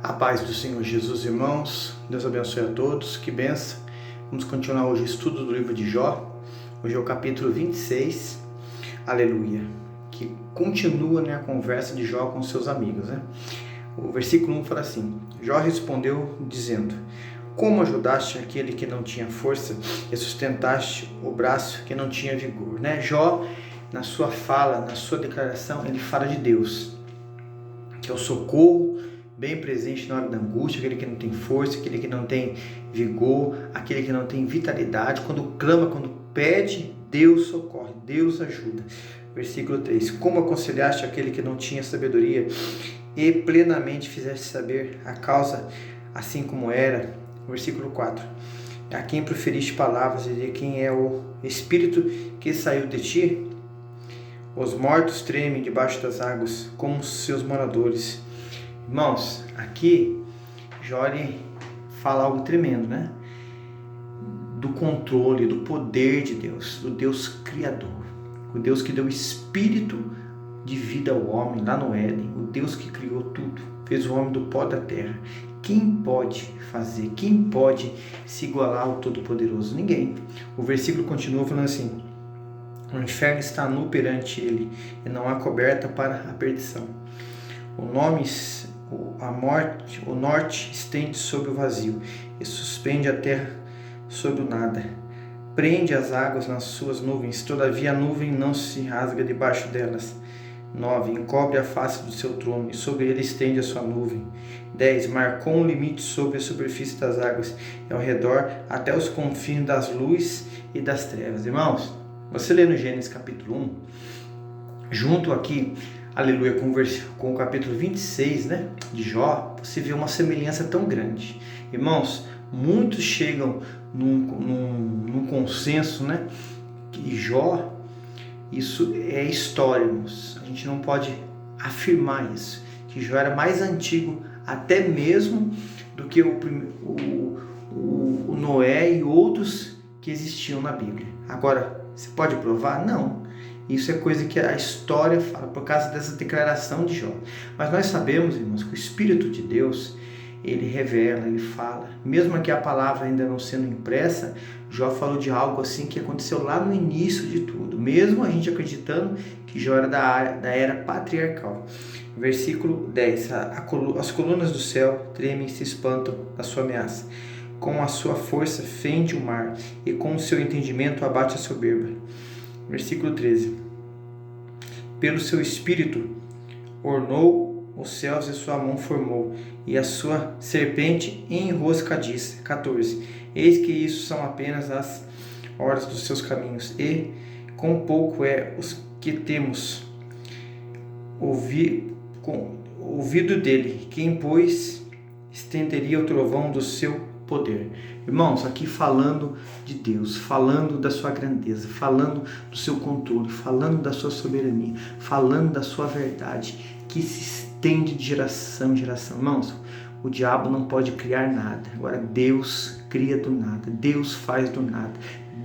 A paz do Senhor Jesus, irmãos. Deus abençoe a todos. Que benção. Vamos continuar hoje o estudo do livro de Jó. Hoje é o capítulo 26. Aleluia. Que continua, a conversa de Jó com seus amigos, O versículo 1 fala assim: Jó respondeu dizendo: Como ajudaste aquele que não tinha força e sustentaste o braço que não tinha vigor, Jó, na sua fala, na sua declaração, ele fala de Deus, que é o socorro bem presente na hora da angústia, aquele que não tem força, aquele que não tem vigor, aquele que não tem vitalidade. Quando clama, quando pede, Deus socorre, Deus ajuda. Versículo 3: Como aconselhaste aquele que não tinha sabedoria e plenamente fizeste saber a causa assim como era. Versículo 4: A quem proferiste palavras e de quem é o Espírito que saiu de ti? Os mortos tremem debaixo das águas como seus moradores. Irmãos, aqui Jó fala algo tremendo, Do controle, do poder de Deus, do Deus Criador, o Deus que deu espírito de vida ao homem lá no Éden, o Deus que criou tudo, fez o homem do pó da terra. Quem pode fazer? Quem pode se igualar ao Todo-Poderoso? Ninguém. O versículo continua falando assim: O inferno está nu perante ele e não há coberta para a perdição. O norte estende sobre o vazio e suspende a terra sobre o nada. Prende as águas nas suas nuvens, todavia a nuvem não se rasga debaixo delas. 9. Encobre a face do seu trono e sobre ele estende a sua nuvem. 10. Marcou um limite sobre a superfície das águas e ao redor até os confins das luzes e das trevas. Irmãos, você lê no Gênesis capítulo 1, junto aqui, aleluia, com o capítulo 26, de Jó, você vê uma semelhança tão grande. Irmãos, muitos chegam num consenso, que Jó, isso é história, irmãos. A gente não pode afirmar isso, que Jó era mais antigo até mesmo do que o Noé e outros que existiam na Bíblia. Agora, você pode provar? Não. Isso é coisa que a história fala, por causa dessa declaração de Jó. Mas nós sabemos, irmãos, que o Espírito de Deus, ele revela, ele fala. Mesmo que a palavra ainda não sendo impressa, Jó falou de algo assim que aconteceu lá no início de tudo. Mesmo a gente acreditando que Jó era da era patriarcal. Versículo 10. As colunas do céu tremem e se espantam da sua ameaça. Com a sua força fende o mar e com o seu entendimento abate a soberba. Versículo 13. Pelo seu espírito ornou os céus e sua mão formou, e a sua serpente enroscadiça. 14. Eis que isso são apenas as horas dos seus caminhos, e com pouco é os que temos ouvido dele. Quem, pois, estenderia o trovão do seu poder? Irmãos, aqui falando de Deus, falando da sua grandeza, falando do seu controle, falando da sua soberania, falando da sua verdade, que se estende de geração em geração. Irmãos, o diabo não pode criar nada. Agora, Deus cria do nada, Deus faz do nada,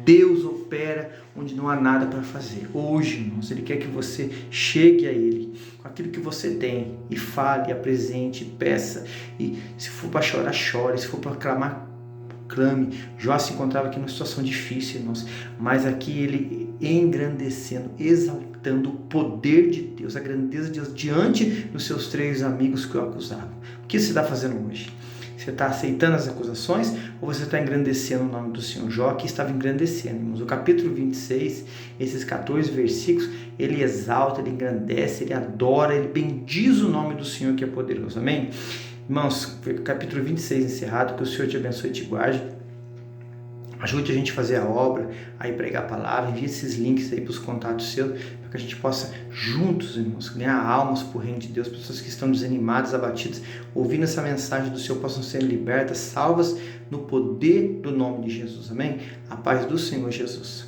Deus opera onde não há nada para fazer. Hoje, irmãos, Ele quer que você chegue a Ele com aquilo que você tem e fale, apresente, peça. E se for para chorar, chore. Se for para clamar, clame. Jó se encontrava aqui numa situação difícil, irmãos, mas aqui ele engrandecendo, exaltando o poder de Deus, a grandeza de Deus diante dos seus 3 amigos que o acusavam. O que você está fazendo hoje? Você está aceitando as acusações ou você está engrandecendo o nome do Senhor? Jó aqui estava engrandecendo, irmãos. O capítulo 26, esses 14 versículos, ele exalta, ele engrandece, ele adora, ele bendiz o nome do Senhor que é poderoso. Amém? Irmãos, capítulo 26 encerrado, que o Senhor te abençoe e te guarde. Ajude a gente a fazer a obra, aí pregar a palavra, envie esses links aí para os contatos seus, para que a gente possa juntos, irmãos, ganhar almas para o reino de Deus, pessoas que estão desanimadas, abatidas, ouvindo essa mensagem do Senhor, possam ser libertas, salvas no poder do nome de Jesus. Amém? A paz do Senhor Jesus.